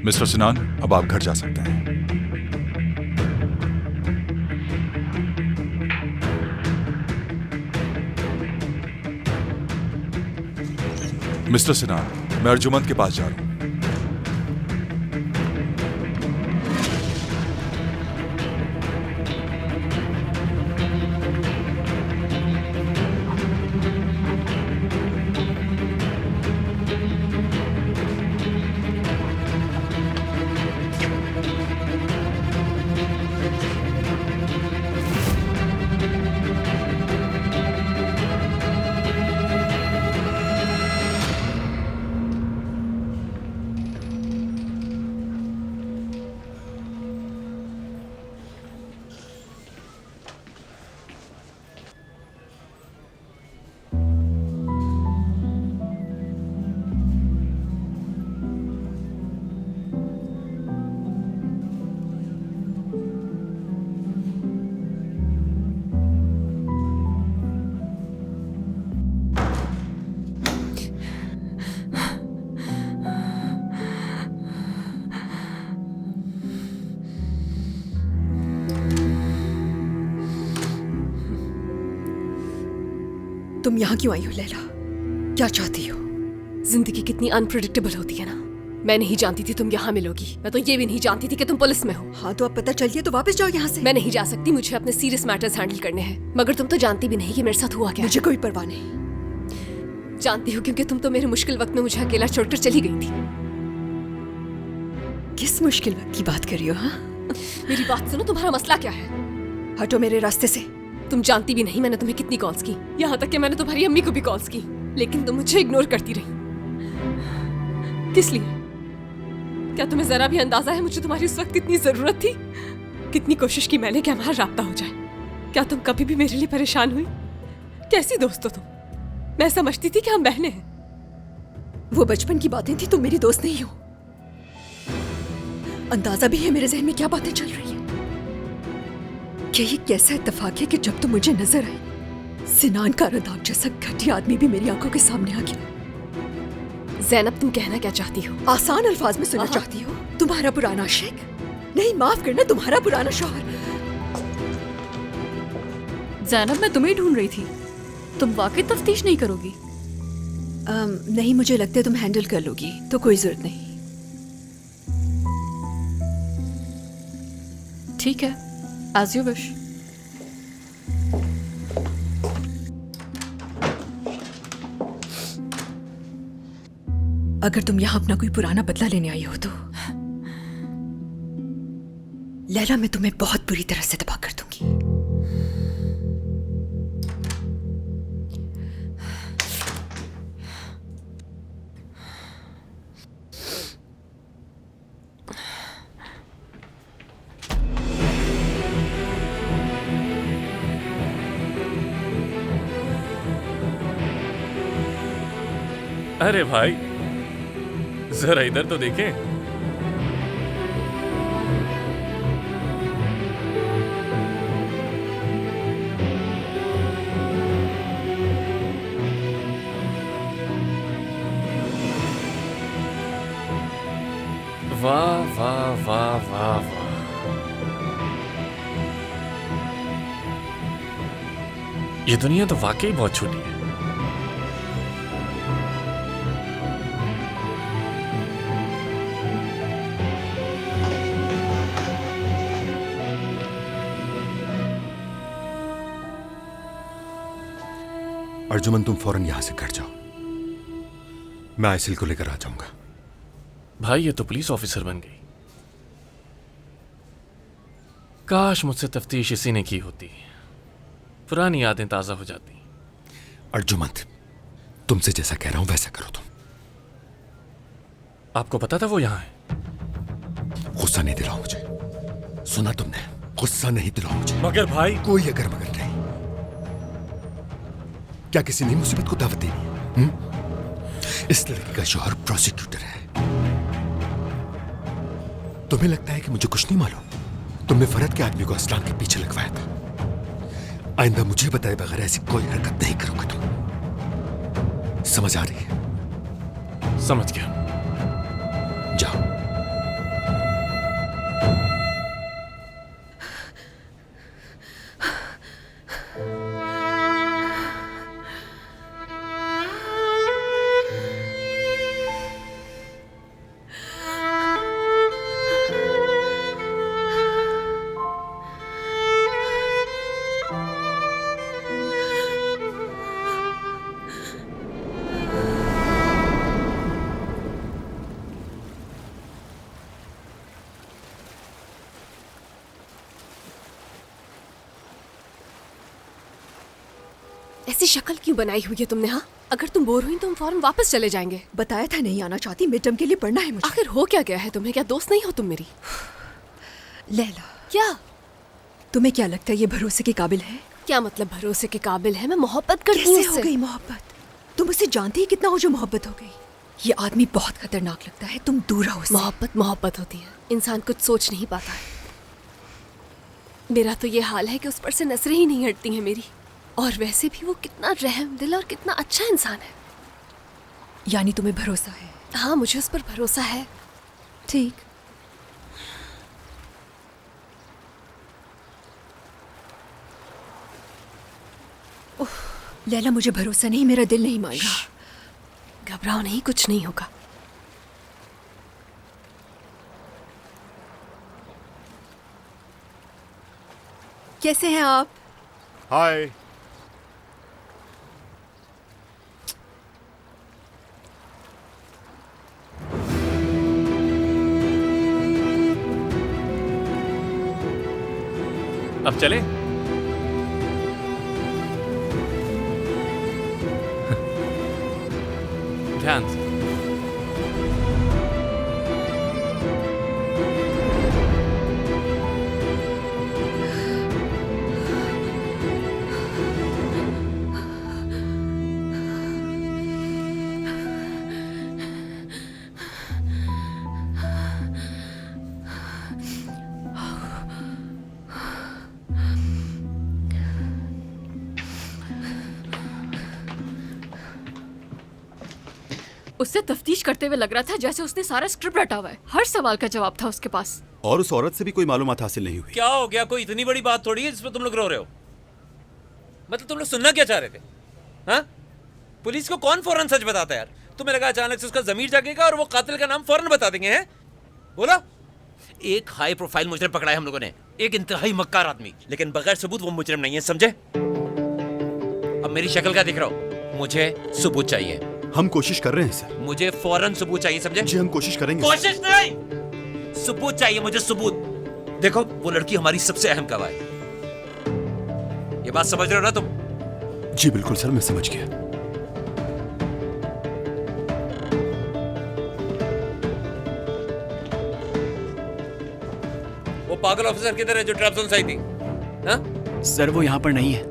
Mister सिनान, अब आप घर जा सकते हैं। मिस्टर सिनान, मैं अर्जुमंद के पास जा रहा हूं। तुम यहाँ क्यों आई हो लैला? क्या चाहती हो? जिंदगी कितनी अनप्रेडिक्टेबल होती है ना। मैं नहीं जानती थी तुम यहाँ मिलोगी। मैं तो ये भी नहीं जानती थी कि तुम पुलिस में हो। हाँ तो अब पता चल गया तो वापस जाओ यहाँ से। मैं नहीं जा सकती, मुझे अपने सीरियस मैटर्स हैंडल करने हैं। मगर तुम तो जानती भी नहीं कि मेरे साथ हुआ क्या। मुझे कोई परवाह नहीं। जानती हो, क्योंकि तुम तो मेरे मुश्किल वक्त में मुझे अकेला छोड़कर चली गई थी। किस मुश्किल वक्त की बात कर रही हो? हाँ, मेरी बात सुनो, तुम्हारा मसला क्या है? हटो मेरे रास्ते से। तुम जानती भी नहीं मैंने तुम्हें कितनी कॉल्स की, यहाँ तक कि मैंने तुम्हारी अम्मी को भी कॉल्स की, लेकिन तुम मुझे इग्नोर करती रही। किस लिए? क्या तुम्हें जरा भी अंदाजा है मुझे तुम्हारी उस वक्त कितनी जरूरत थी? कितनी कोशिश की मैंने कि हमारा राब्ता हो जाए। क्या तुम कभी भी मेरे लिए परेशान हुई? कैसी दोस्त हो तुम? मैं समझती थी कि हम बहनें हैं। वो बचपन की बातें थी, तुम मेरी दोस्त नहीं हो। अंदाजा भी है मेरे जहन में क्या बातें चल रही है। क्या ये कैसा इत्तेफाक है कि जब तुम मुझे नजर आई, सिनान का रदाब जैसा घटिया आदमी भी मेरी आंखों के सामने आ गया। ज़ैनब, तुम कहना क्या चाहती हो? आसान अल्फाज में सुनना चाहती हो? तुम्हारा पुराना आशिक, नहीं माफ करना, तुम्हारा पुराना शौहर। ज़ैनब, मैं तुम्हें ढूंढ रही थी। तुम वाकई तफ्तीश नहीं करोगी? नहीं, मुझे लगता है तुम हैंडल कर लोगी, तो कोई जरूरत नहीं। ठीक है, एज यू विश। अगर तुम यहाँ अपना कोई पुराना बदला लेने आई हो तो लैला, मैं तुम्हें बहुत बुरी तरह से तबाह कर दूंगी। अरे भाई, जरा इधर तो देखें। वाह वाह वाह वाह वाह। ये दुनिया तो वाकई बहुत छोटी है। अर्जुमन, तुम फौरन यहां से कट जाओ। मैं आइसिल को लेकर आ जाऊंगा। भाई, ये तो पुलिस ऑफिसर बन गई। काश मुझसे तफ्तीश इसी ने की होती, पुरानी यादें ताजा हो जाती। अर्जुमन, तुमसे जैसा कह रहा हूं वैसा करो तुम। आपको पता था वो यहां है? गुस्सा नहीं दिलाओ मुझे, सुना तुमने? गुस्सा नहीं दिलाओ मुझे। मगर भाई, कोई अगर मगर नहीं। क्या किसी ने मुसीबत को दावत देनी? इस लड़की का शौहर प्रोसिक्यूटर है। तुम्हें लगता है कि मुझे कुछ नहीं मालूम? तुमने फरहत के आदमी को असलाम के पीछे लगवाया था। आइंदा मुझे बताए बगैर ऐसी कोई हरकत नहीं करोगे तुम। समझ आ रही है? समझ गया। जाओ। ऐसी शक्ल क्यों बनाई हुई है तुमने? हाँ, अगर तुम बोर हुई तो हम फौरन वापस चले जाएंगे। बताया था नहीं आना चाहती, मिड टर्म के लिए पढ़ना है मुझे। आखिर हो क्या गया है तुम्हें? क्या दोस्त नहीं हो तुम मेरी? लैला, क्या तुम्हें क्या लगता है ये भरोसे के काबिल है? क्या मतलब भरोसे के काबिल है? मैं मोहब्बत करती हूँ कैसे हो उससे। गई मोहब्बत? तुम उससे जानती है कितना हो जो मोहब्बत हो गई? ये आदमी बहुत खतरनाक लगता है, तुम दूर रहो उससे। मोहब्बत मोहब्बत होती है, इंसान कुछ सोच नहीं पाता है। मेरा तो ये हाल है कि उस पर से नजरें ही नहीं हटती हैं मेरी। और वैसे भी वो कितना रहम दिल और कितना अच्छा इंसान है। यानी तुम्हें भरोसा है? हाँ, मुझे उस पर भरोसा है। ठीक। उफ, लैला मुझे भरोसा नहीं, मेरा दिल नहीं मान रहा। घबराओ नहीं, कुछ नहीं होगा। कैसे हैं आप? हाय। अब चले? ध्यान से। उससे तफ्तीश करते हुए लग रहा था जैसे उसने सारा स्क्रिप्ट रटा हुआ है। हर सवाल का जवाब था उसके पास। और उस औरत से भी कोई मालूमात हासिल नहीं हुई। क्या हो गया? कोई इतनी बड़ी बात थोड़ी है जिस पर तुम लोग रो रहे हो। मतलब तुम लोग सुनना क्या चाह रहे थे? हाँ, पुलिस को कौन फौरन सच बताता है यार? तुम्हें लगा अचानक से उसका जमीर जागेगा और वो कातिल का नाम फौरन बता देंगे? हैं, बोला। एक हाई प्रोफाइल मुजरिम पकड़ा है हम लोगों ने, एक इंतहाई मक्कार आदमी, लेकिन बगैर सबूत वो मुजरिम नहीं है, समझे? अब मेरी शक्ल का दिख रहा हो, मुझे सबूत चाहिए। हम कोशिश कर रहे हैं सर। मुझे फौरन सबूत चाहिए, समझे? जी हम कोशिश करेंगे। कोशिश नहीं, सबूत चाहिए मुझे, सबूत। देखो, वो लड़की हमारी सबसे अहम गवाह है, ये बात समझ रहे हो ना तुम? जी बिल्कुल सर, मैं समझ गया। वो पागल ऑफिसर किधर है जो ट्रैप जोन से आई थी? हाँ? सर वो यहाँ पर नहीं है।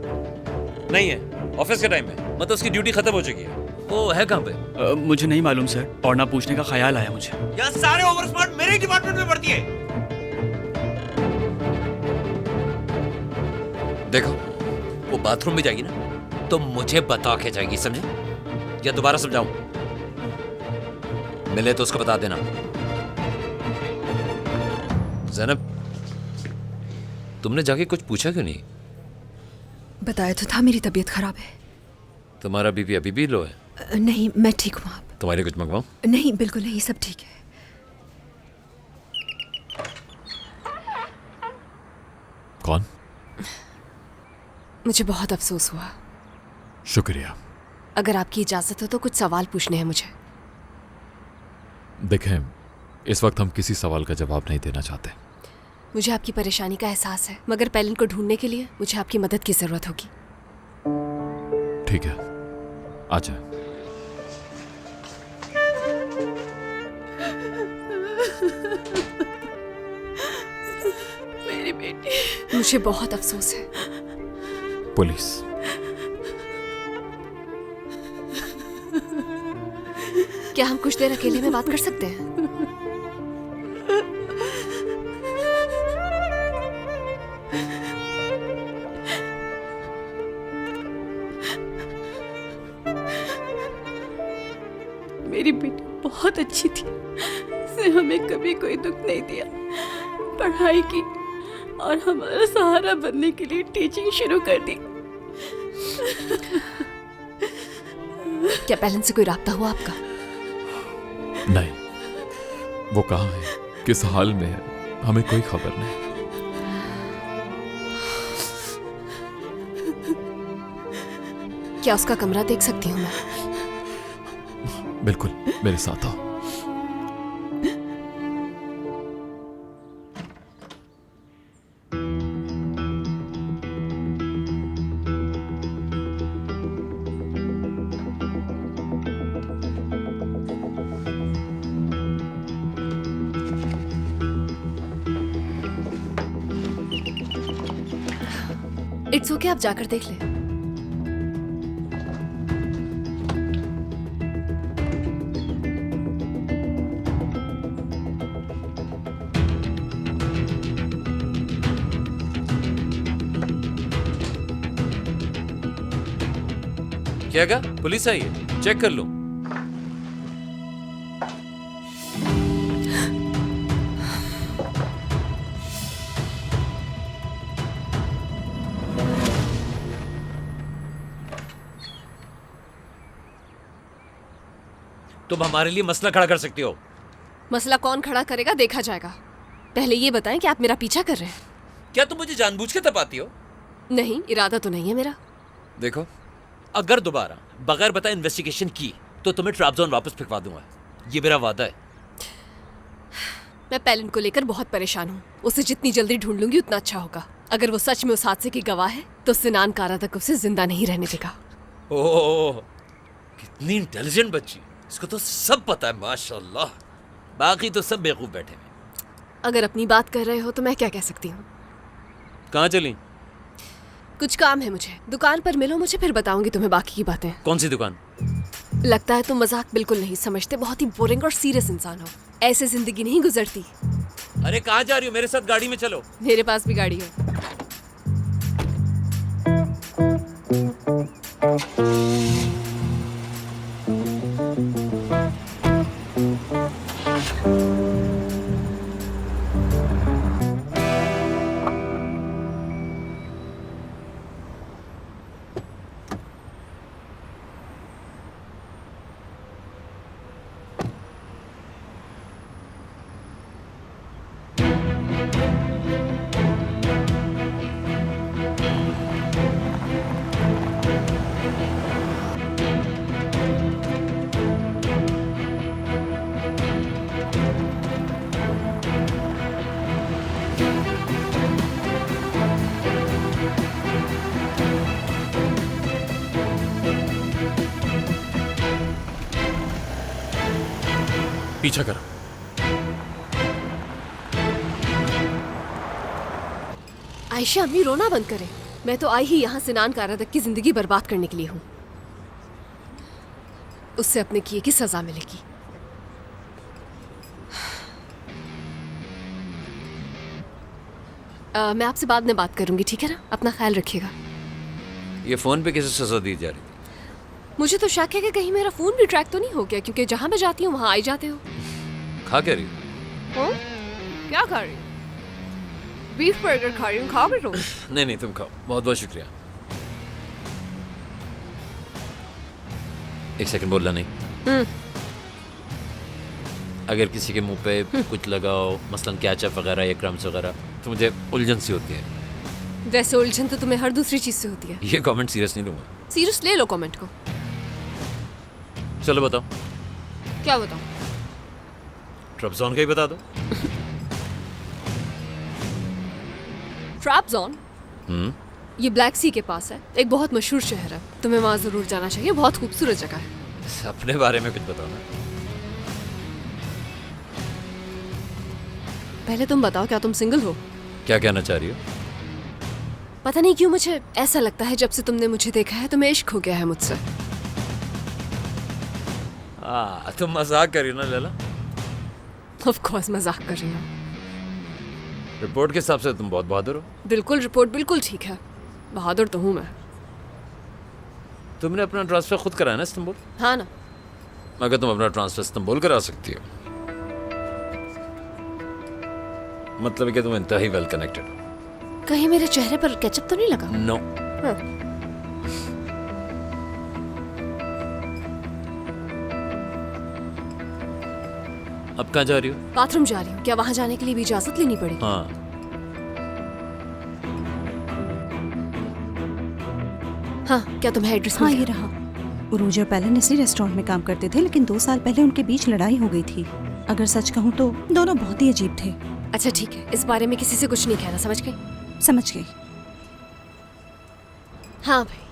नहीं है? ऑफिस के टाइम में? मतलब उसकी ड्यूटी खत्म हो चुकी है। वो है कहाँ पे? मुझे नहीं मालूम सर, और ना पूछने का ख्याल आया मुझे। यार सारे ओवर स्मार्ट मेरे ही डिपार्टमेंट में पड़ती है। देखो, वो बाथरूम में जाएगी ना तो मुझे बता के जाएगी, समझे? या दोबारा समझाऊं? मिले तो उसको बता देना। ज़ैनब, तुमने जाके कुछ पूछा क्यों नहीं? बताया तो था मेरी तबीयत खराब है। तुम्हारा बीपी अभी भी लो है? नहीं, मैं ठीक हूँ। आप? तुम्हारे कुछ मंगवाऊं? नहीं, बिल्कुल नहीं, सब ठीक है। कौन? मुझे बहुत अफसोस हुआ। शुक्रिया। अगर आपकी इजाजत हो तो कुछ सवाल पूछने हैं मुझे। देखें, इस वक्त हम किसी सवाल का जवाब नहीं देना चाहते। मुझे आपकी परेशानी का एहसास है, मगर पैलिन को ढूंढने के लिए मुझे आपकी मदद की जरूरत होगी। ठीक है, आ जाए। मेरी बेटी। मुझे बहुत अफसोस है। पुलिस। क्या हम कुछ देर अकेले में बात कर सकते हैं? मेरी बेटी बहुत अच्छी थी, उसने हमें कभी कोई दुख नहीं दिया, पढ़ाई की और हमारा सहारा बनने के लिए टीचिंग शुरू कर दी। क्या पैलिन से कोई राब्ता हुआ आपका? नहीं, वो कहाँ है, किस हाल में है, हमें कोई खबर नहीं। क्या उसका कमरा देख सकती हूँ मैं? बिल्कुल, मेरे साथ आओ। इट्स ओके, आप जाकर देख लें। क्या कहा? पुलिस आई है, चेक कर लो। तुम हमारे लिए मसला खड़ा कर सकती हो। मसला कौन खड़ा करेगा देखा जाएगा। पहले ये बताएं कि आप मेरा पीछा कर रहे हैं। क्या तुम मुझे जानबूझ के तपाती हो? नहीं, इरादा तो नहीं है मेरा। देखो, अगर दोबारा बगैर बताए इन्वेस्टिगेशन की तो तुम्हें ट्रैप जोन वापस फिरवा दूंगा, ये मेरा वादा है। मैं पैलिन को लेकर बहुत परेशान हूँ। उसे जितनी जल्दी ढूंढ लूंगी उतना अच्छा होगा। अगर वो सच में उस हादसे की गवाह है तो सिनान कारा तक उसे जिंदा नहीं रहने देगा। ओह, कितनी इंटेलिजेंट बच्ची, इसको तो सब पता है माशाल्लाह। बाकी तो सब बेवकूफ बैठे हैं। अगर अपनी बात कर रहे हो तो मैं क्या कह सकती हूँ। कहाँ चली? कुछ काम है मुझे। दुकान पर मिलो मुझे, फिर बताऊंगी तुम्हें बाकी की बातें। कौन सी दुकान? लगता है तुम मजाक बिल्कुल नहीं समझते। बहुत ही बोरिंग और सीरियस इंसान हो। ऐसे जिंदगी नहीं गुजरती। अरे कहाँ जा रही हो? मेरे साथ गाड़ी में चलो। मेरे पास भी गाड़ी है। पीछा करो। आयशा, अम्मी रोना बंद करें। मैं तो आई ही यहाँ सिनान कारादक की जिंदगी बर्बाद करने के लिए हूँ। उससे अपने किए की सजा मिलेगी। मैं आपसे बाद में बात करूंगी, ठीक है ना? अपना ख्याल रखिएगा। ये फोन पे कैसे सजा दी जा रही थी? मुझे तो शक है कि कहीं मेरा फोन भी ट्रैक तो नहीं हो गया, क्योंकि जहां मैं जाती हूँ वहां आई जाते हो। खा क्या रही हो? क्या खा रही? बीफ बर्गर खा रही हूँ। खाओगे तुम? नहीं नहीं, तुम खाओ। बहुत बहुत शुक्रिया। एक सेकंड बोलना नहीं। अगर किसी के मुंह पे कुछ लगाओ, मसलन केचप वगैरह या क्रम्स वगैरह, तो मुझे उलझन सी होती है। वैसे उलझन तो तुम्हें हर दूसरी चीज से होती है। ये कमेंट सीरियस नहीं लूंगा। सीरियस ले लो कमेंट को। चलो बताओ। क्या बताओ? ट्रैप जोन का ही बता दो। Trap zone? ये ब्लैक सी के पास है। एक बहुत मशहूर शहर है। तुम्हें वहां जरूर जाना चाहिए। बहुत खूबसूरत जगह है। अपने बारे में कुछ बताओ ना। पहले तुम बताओ, क्या तुम सिंगल हो? क्या कहना चाह रही हो? पता नहीं क्यों मुझे ऐसा लगता है जब से तुमने मुझे देखा है तुम्हें इश्क हो गया है मुझसे। तुम मजाक कर रही हो ना लैला? ऑफ कोर्स मजाक कर रही हूँ। रिपोर्ट के हिसाब से तुम बहुत बहादुर हो। बिल्कुल, रिपोर्ट बिल्कुल ठीक है। बहादुर तो हूँ मैं। तुमने अपना ट्रांसफर खुद कराया ना इस्तांबुल? हाँ ना। अगर तुम अपना ट्रांसफर इस्तांबुल करा सकती हो, मतलब है कि तुम इंतहाई वेल कनेक्टेड हो। कहीं मेरे चेहरे पर केचप तो नहीं लगा? नो। अब कहाँ जा रही हो? बाथरूम जा रही हूँ। क्या वहां जाने के लिए भी इजाजत लेनी पड़ेगी? हाँ। हाँ, क्या तुम्हें एड्रेस हाँ, मिल ये गया? रहा। उरूज और पैलन इसी रेस्टोरेंट में काम करते थे, लेकिन 2 साल पहले उनके बीच लड़ाई हो गई थी। अगर सच कहूँ तो दोनों बहुत ही अजीब थे। अच्छा ठीक है, इस बारे में किसी से कुछ नहीं कहना, समझ गई? समझ गई। हाँ भाई।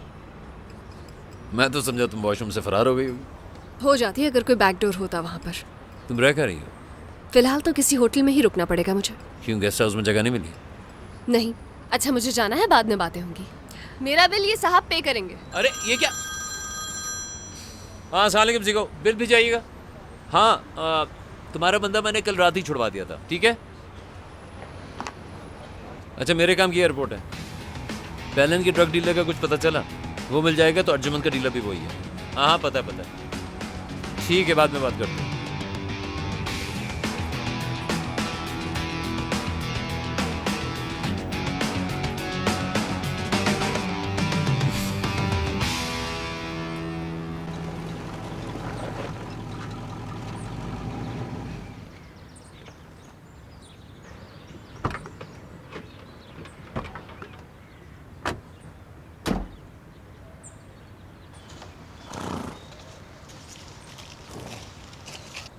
मैं तो समझा तुम वॉशरूम से फरार हो गई होगी। हो जाती है अगर कोई बैकडोर होता वहां पर। तुम रह कर रही हो? फिलहाल तो किसी होटल में ही रुकना पड़ेगा मुझे। क्यों, गेस्ट हाउस में जगह नहीं मिली? नहीं। अच्छा मुझे जाना है, बाद में बातें होंगी। मेरा बिल ये साहब पे करेंगे। अरे ये क्या? हाँ अस्सलाम वालेकुम सीखो, बिल भी जाइएगा। हाँ तुम्हारा बंदा मैंने कल रात ही छुड़वा दिया था, ठीक है? अच्छा मेरे काम की एयरपोर्ट है। बैलेंस की ड्रग डीलर का कुछ पता चला? वो मिल जाएगा तो अर्जुमन का डीलर भी वही है। हाँ पता है। ठीक है बाद में बात करते हैं।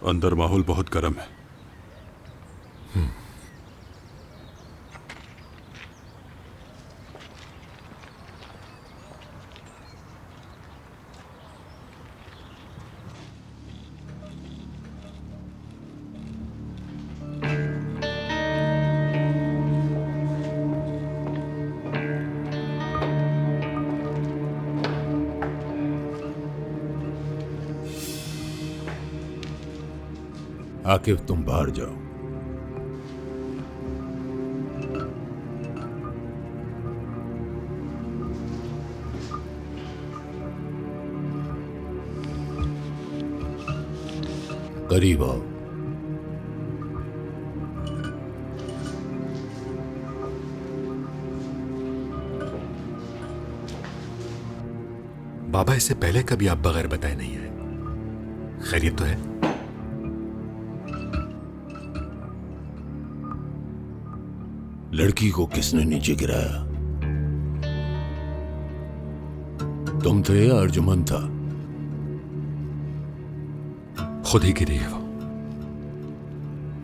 अंदर माहौल बहुत गर्म है। आकिब तुम बाहर जाओ। करीब आओ। बाबा इससे पहले कभी आप बगैर बताए नहीं आए। खैरियत तो है? लड़की को किसने नीचे गिराया? तुम थे या अर्जुमन था? खुद ही गिरी है वो।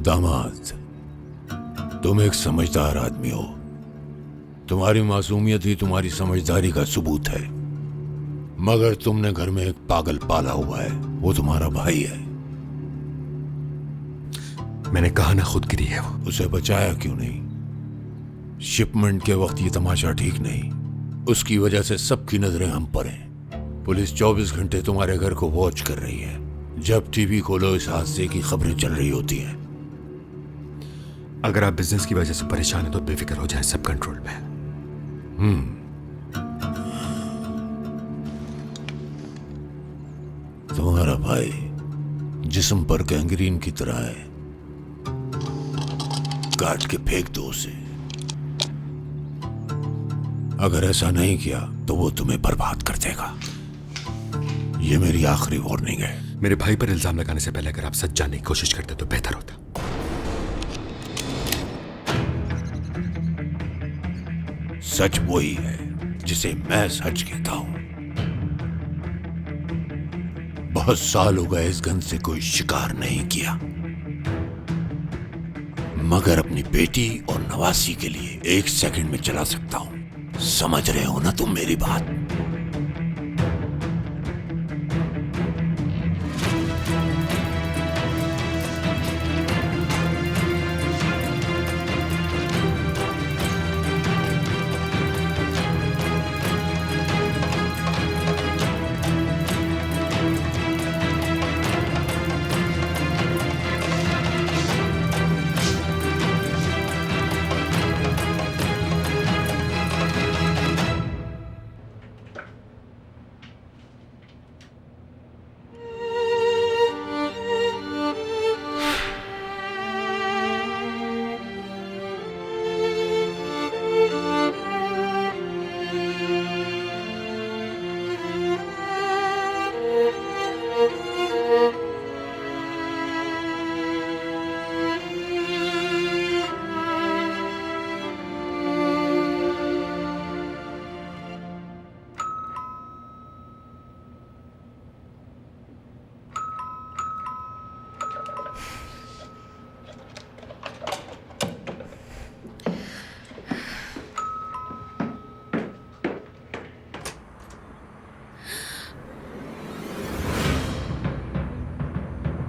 दामाद, तुम एक समझदार आदमी हो। तुम्हारी मासूमियत ही तुम्हारी समझदारी का सबूत है। मगर तुमने घर में एक पागल पाला हुआ है, वो तुम्हारा भाई है। मैंने कहा ना खुद गिरी है वो। उसे बचाया क्यों नहीं? शिपमेंट के वक्त ये तमाशा ठीक नहीं। उसकी वजह से सबकी नजरें हम पर हैं। पुलिस 24 घंटे तुम्हारे घर को वॉच कर रही है। जब टीवी खोलो इस हादसे की खबरें चल रही होती हैं। अगर आप बिजनेस की वजह से परेशान हैं तो बेफिक्र हो जाए, सब कंट्रोल में है। तुम्हारा भाई जिस्म पर गैंग्रीन की तरह है। काट के फेंक दो उसे। अगर ऐसा नहीं किया तो वो तुम्हें बर्बाद कर देगा। ये मेरी आखिरी वार्निंग है। मेरे भाई पर इल्जाम लगाने से पहले अगर आप सच जानने की कोशिश करते तो बेहतर होता। सच वही है जिसे मैं सच कहता हूं। बहुत साल हो गए इस गन से कोई शिकार नहीं किया, मगर अपनी बेटी और नवासी के लिए 1 सेकंड में चला सकता हूं। समझ रहे हो ना तुम मेरी बात?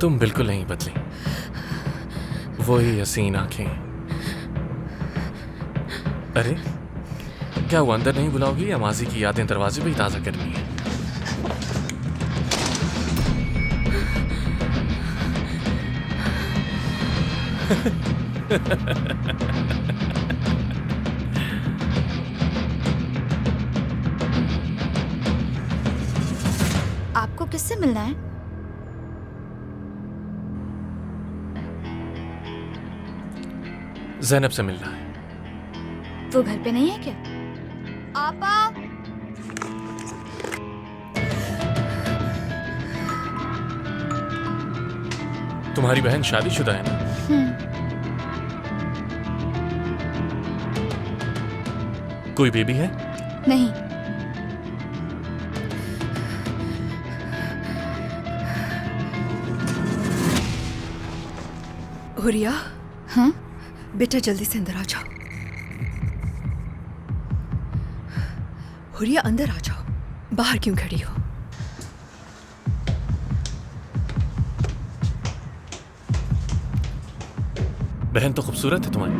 तुम बिल्कुल नहीं बदली। वही हसीन आंखें। अरे क्या वो अंदर नहीं बुलाओगी या माजी की यादें दरवाजे पे ही ताज़ा करनी है? आपको किससे मिलना है? ज़ैनब से मिलना है। वो घर पे नहीं है क्या? आपा। तुम्हारी बहन शादीशुदा है ना? कोई बेबी है? नहीं। हुरिया, हाँ? बेटा जल्दी से अंदर आ जाओ। हुरिया अंदर आ जाओ, बाहर क्यों खड़ी हो? बहन तो खूबसूरत है तुम्हारी।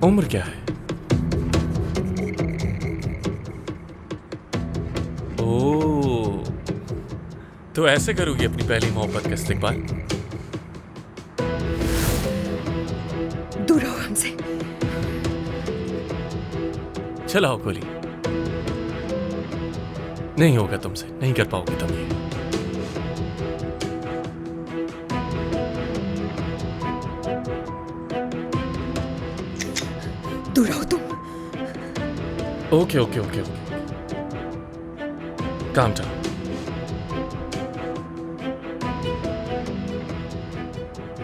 उम्र क्या है? ओह, तो ऐसे करोगी अपनी पहली मोहब्बत का इस्तेकबाल? दूर रहो हमसे। चलाओ गोली। नहीं होगा तुमसे, नहीं कर पाओगे तुम ये। दूर रहो तुम। Okay okay okay okay, calm down.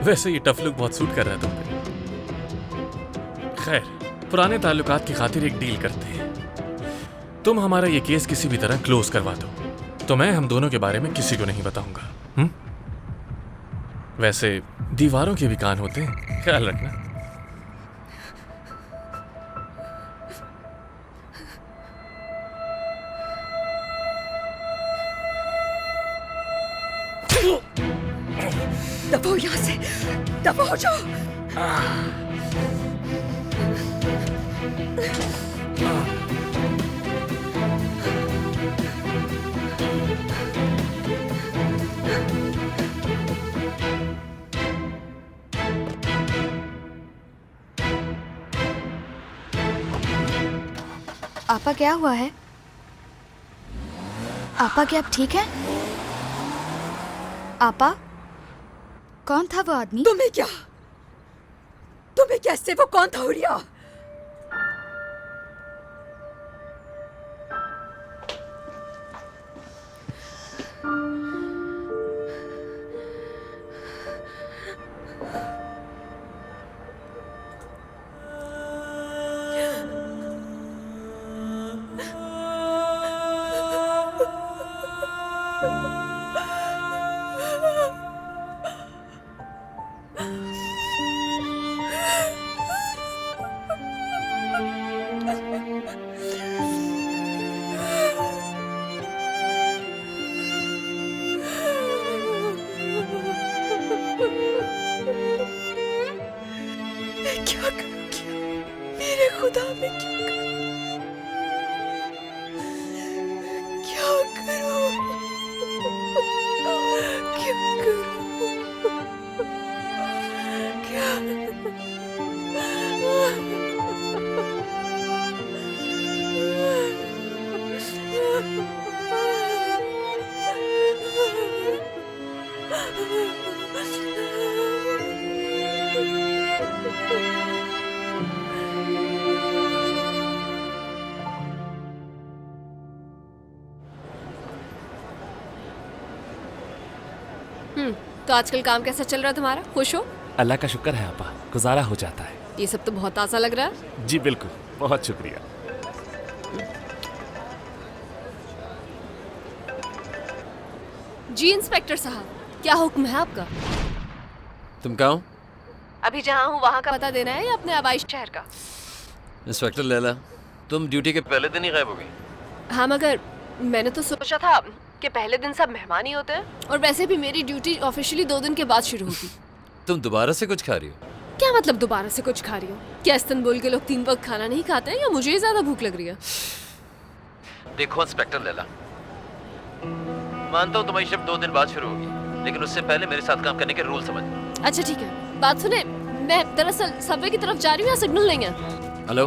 वैसे ये टफ लुक बहुत सूट कर रहा है तुम पे। खैर, पुराने ताल्लुकात की खातिर एक डील करते हैं। तुम हमारा ये केस किसी भी तरह क्लोज करवा दो तो मैं हम दोनों के बारे में किसी को नहीं बताऊंगा। वैसे दीवारों के भी कान होते हैं, ख्याल रखना। दफा हो यहाँ से, दफा हो जाओ। आपा क्या हुआ है? आपा क्या आप ठीक हैं? आपा, कौन था वो आदमी? तुम्हें क्या? तुम्हें कैसे? वो कौन था हुरिया? क्या करूंगी? मेरे खुदा में क्या करूं? क्या करूं? क्या? तो आजकल काम कैसा चल रहा है तुम्हारा? खुश हो? अल्लाह का शुक्र है आपा, गुजारा हो जाता है। ये सब तो बहुत ताज़ा लग रहा है। जी बिल्कुल, बहुत शुक्रिया। जी इंस्पेक्टर साहब, क्या हुक्म है आपका? तुम कहाँ हो? अभी जहाँ हूँ वहाँ का पता देना है या अपने आवाइश शहर का? इंस्पेक्टर लैला, तुम ड्यूटी के पहले दिन ही गायब हो गई। हाँ, मगर मैंने तो सोचा था कि पहले दिन सब मेहमान ही होते हैं, और वैसे भी मेरी ड्यूटी ऑफिशियली 2 दिन के बाद शुरू होगी। तुम दोबारा से कुछ खा रही हो? क्या मतलब दोबारा से कुछ खा रही हो? क्या इस्तांबुल के लोग 3 वक्त खाना नहीं खाते हैं या मुझे ही ज्यादा भूख लग रही है? देखो इंस्पेक्टर लैला, मानता हूँ तुम्हारी शिफ्ट 2 दिन बाद शुरू होगी, लेकिन उससे पहले मेरे साथ काम करने के रूल समझ। अच्छा ठीक है, बात सुने, मैं दरअसल सबवे की तरफ जा रही हूँ, यहाँ सिग्नल नहीं है। हेलो,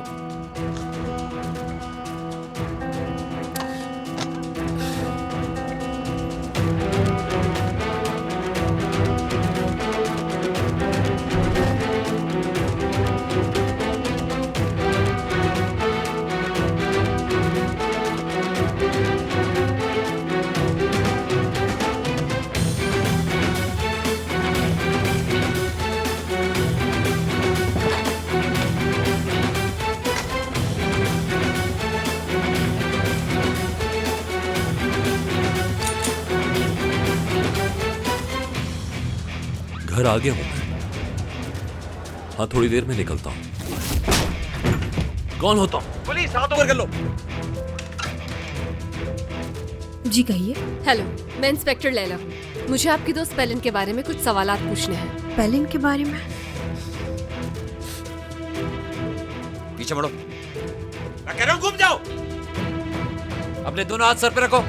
घर आ गया हूं मैं। हाँ, थोड़ी देर में निकलता हूं। कौन होता हूं? पुलिस, हाथ ऊपर कर लो। जी कहिए। हेलो, मैं इंस्पेक्टर लैला हूँ। मुझे आपकी दोस्त पेलिन के बारे में कुछ सवालात पूछने हैं। पेलिन के बारे में? पीछे मुड़ो। मैं कह रहा हूँ घूम जाओ। अपने दोनों हाथ सर पे रखो।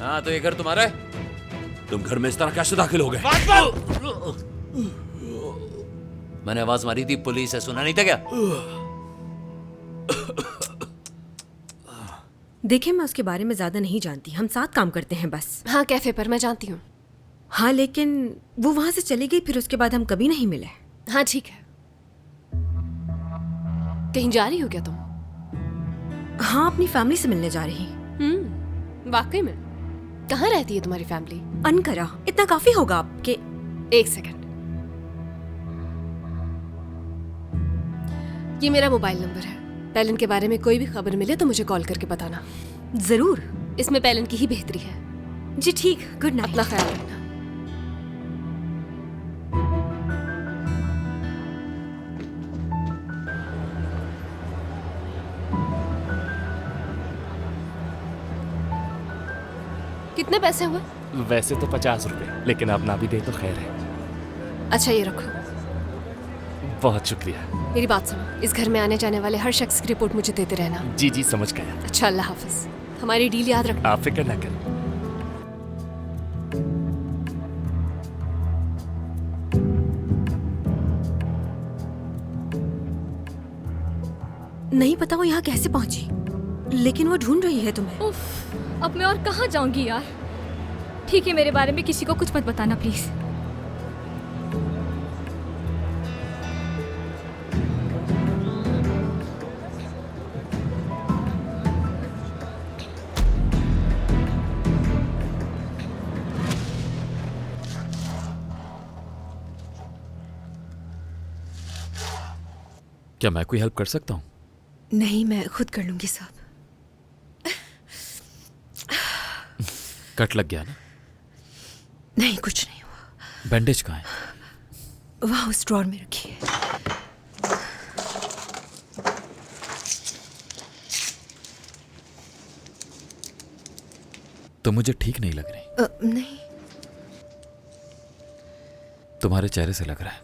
हाँ, तो ये घर तुम्हारा है? तुम घर में इस तरह कैसे दाखिल हो गए? मैंने आवाज मारी थी, पुलिस है, सुना नहीं था क्या? देखिए, मैं उसके बारे में ज्यादा नहीं जानती, हम साथ काम करते हैं बस। हाँ, कैफे पर, मैं जानती हूँ। हाँ, लेकिन वो वहां से चली गई, फिर उसके बाद हम कभी नहीं मिले। हाँ ठीक है। कहीं जा रही हो क्या तुम? हाँ, अपनी फैमिली से मिलने जा रही। वाकई में? कहाँ रहती है तुम्हारी फैमिली? अनकरा। इतना काफी होगा आपके? 1 सेकंड। ये मेरा मोबाइल नंबर है। पेलिन के बारे में कोई भी खबर मिले तो मुझे कॉल करके बताना। जरूर। इसमें पेलिन की ही बेहतरी है। जी ठीक, गुड नाइट। अपना ख्याल रखना। कितने पैसे हुए? वैसे तो 50 रुपए, लेकिन आप ना भी दे तो खैर है। अच्छा, ये रखो। बहुत शुक्रिया। मेरी बात सुनो, इस घर में आने जाने वाले हर शख्स की रिपोर्ट मुझे देते रहना। जी जी, समझ गया। अच्छा, अल्लाह हाफिज। हमारी डील याद रखना। आप फिक्र ना करें। नहीं पता वो यहाँ कैसे पहुंची, लेकिन वो ढूंढ रही है तुम्हें। उफ, अब मैं और कहाँ जाऊंगी यार। ठीक है, मेरे बारे में किसी को कुछ मत बताना प्लीज। क्या मैं कोई हेल्प कर सकता हूँ? नहीं, मैं खुद कर लूंगी साहब। कट लग गया ना? नहीं, कुछ नहीं हुआ। बैंडेज कहाँ है? वहां उस ड्रॉर में रखी है। तो मुझे ठीक नहीं लग रही। नहीं, तुम्हारे चेहरे से लग रहा है।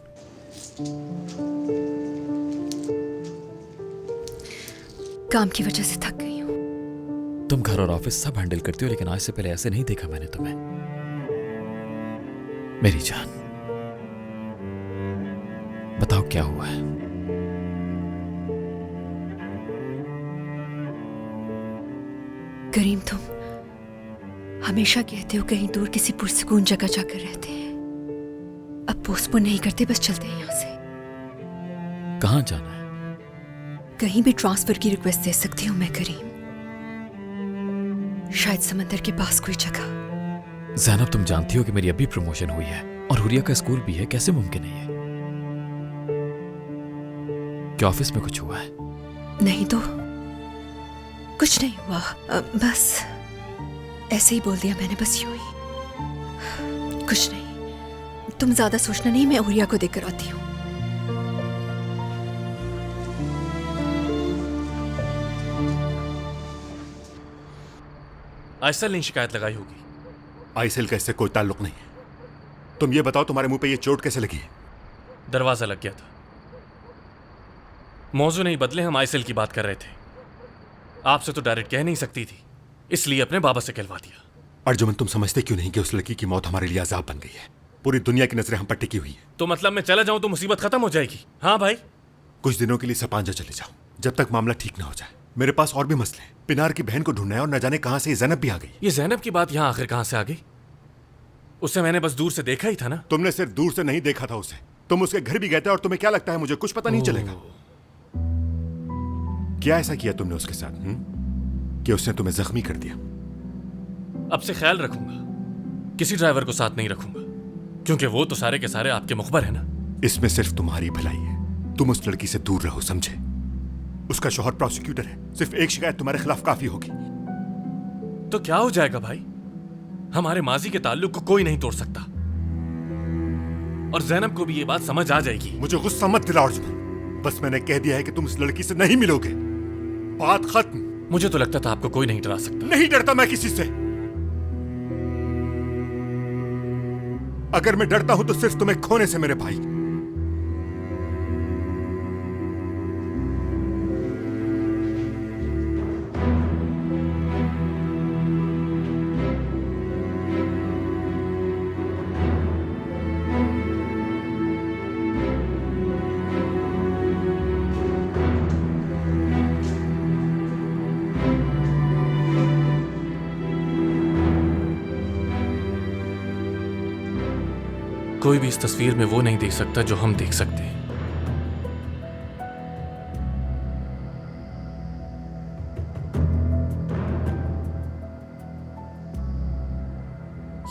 काम की वजह से थक गई हूँ। तुम घर और ऑफिस सब हैंडल करती हो, लेकिन आज से पहले ऐसे नहीं देखा मैंने तुम्हें। मेरी जान, बताओ क्या हुआ है? करीम, तुम हमेशा कहते हो कहीं दूर किसी पुरसकून जगह जाकर रहते हैं। अब पोस्टपोन नहीं करते, बस चलते हैं यहाँ से। कहाँ जाना है? कहीं भी ट्रांसफर की रिक्वेस्ट दे सकती हूँ मैं करीम। शायद समंदर के पास कोई जगह। ज़ैनब, तुम जानती हो कि मेरी अभी प्रमोशन हुई है और हुरिया का स्कूल भी है। कैसे मुमकिन है ये? क्या ऑफिस में कुछ हुआ है? नहीं तो कुछ नहीं हुआ, बस ऐसे ही बोल दिया मैंने, बस यूं ही। कुछ नहीं, तुम ज्यादा सोचना नहीं, मैं हुरिया को देखकर आती हूँ। आयसल ने शिकायत लगाई होगी। आइसिल का इससे कोई ताल्लुक नहीं है। तुम ये बताओ तुम्हारे मुंह पे ये चोट कैसे लगी है? दरवाजा लग गया था। मौजू नहीं बदले, हम आइसिल की बात कर रहे थे। आपसे तो डायरेक्ट कह नहीं सकती थी, इसलिए अपने बाबा से कहलवा दिया। अर्जुमन, तुम समझते क्यों नहीं कि उस लड़की की मौत हमारे लिए अजाब बन गई है? पूरी दुनिया की नजरें हम पर टिकी हुई है। तो मतलब मैं चला जाऊं तो मुसीबत खत्म हो जाएगी? हाँ भाई, कुछ दिनों के लिए सपांजा चले जाओ, जब तक मामला ठीक ना हो जाए। मेरे पास और भी मसले हैं। पिनार की बहन को ढूंढना है और न जाने कहां से ये जैनब भी आ गई। ये जैनब की बात यहाँ आखिर कहां से आ गई? उसे मैंने बस दूर से देखा ही था ना। तुमने सिर्फ दूर से नहीं देखा था उसे, तुम उसके घर भी गए थे। और तुम्हें क्या लगता है मुझे कुछ पता नहीं चलेगा? क्या ऐसा किया तुमने उसके साथ कि उसने तुम्हें जख्मी कर दिया? अब से ख्याल रखूंगा, किसी ड्राइवर को साथ नहीं रखूंगा, क्योंकि वो तो सारे के सारे आपके मुखबर है ना। इसमें सिर्फ तुम्हारी भलाई है। तुम उस लड़की से दूर रहो, समझे? उसका शौहर प्रोसिक्यूटर है, सिर्फ एक शिकायत तुम्हारे खिलाफ काफी होगी। तो क्या हो जाएगा भाई? हमारे माजी के ताल्लुक को कोई नहीं तोड़ सकता, और जैनब को भी ये बात समझ आ जाएगी। मुझे गुस्सा मत दिलाओ अर्जुमन, बस मैंने कह दिया है कि तुम इस लड़की से नहीं मिलोगे, बात खत्म। मुझे तो लगता था आपको कोई नहीं डरा सकता। नहीं डरता मैं किसी से। अगर मैं डरता हूं तो सिर्फ तुम्हें खोने से, मेरे भाई। कोई भी इस तस्वीर में वो नहीं देख सकता जो हम देख सकते हैं।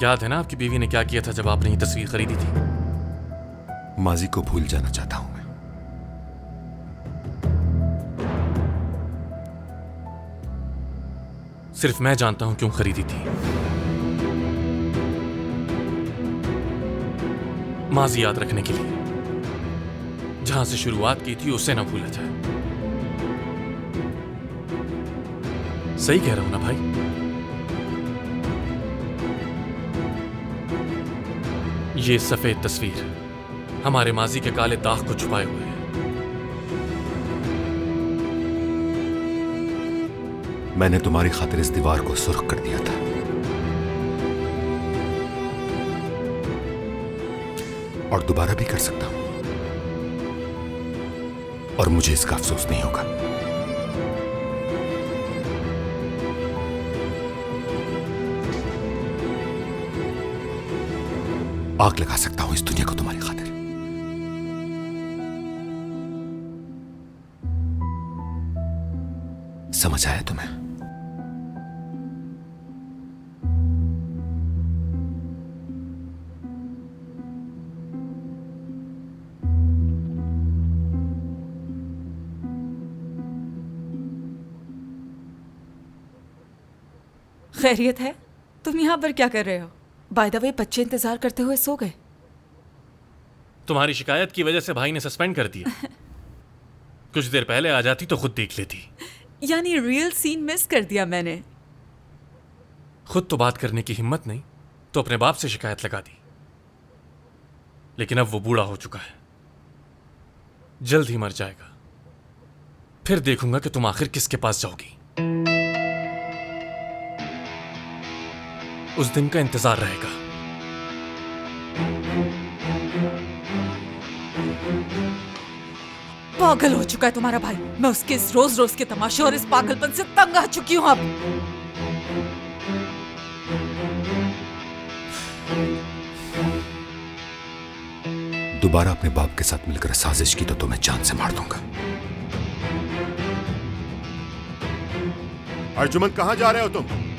याद है ना आपकी बीवी ने क्या किया था जब आपने ये तस्वीर खरीदी थी? माजी को भूल जाना चाहता हूं मैं। सिर्फ मैं जानता हूं क्यों खरीदी थी। माजी याद रखने के लिए, जहां से शुरुआत की थी उसे ना भूला जाए। सही कह रहा हूं ना भाई? ये सफेद तस्वीर हमारे माजी के काले दाग को छुपाए हुए है। मैंने तुम्हारी खातिर इस दीवार को सुर्ख कर दिया था, और दोबारा भी कर सकता हूं, और मुझे इसका अफसोस नहीं होगा। आग लगा सकता हूं इस दुनिया को तुम्हारी खातिर। समझ आया तुम्हें? खैरियत है? तुम यहाँ पर क्या कर रहे हो? बाय द वे, बच्चे इंतजार करते हुए सो गए। तुम्हारी शिकायत की वजह से भाई ने सस्पेंड कर दिया। कुछ देर पहले आ जाती तो खुद देख लेती। यानी रियल सीन मिस कर दिया मैंने। खुद तो बात करने की हिम्मत नहीं तो अपने बाप से शिकायत लगा दी। लेकिन अब वो बूढ़ा हो चुका है, जल्द ही मर जाएगा। फिर देखूंगा कि तुम आखिर किसके पास जाओगी। उस दिन का इंतजार रहेगा। पागल हो चुका है तुम्हारा भाई। मैं उसके इस रोज रोज के तमाशे और इस पागलपन से तंग आ चुकी हूं अब। दोबारा अपने बाप के साथ मिलकर साजिश की तो तुम्हें जान से मार दूंगा। अर्जुमन, कहां जा रहे हो तुम?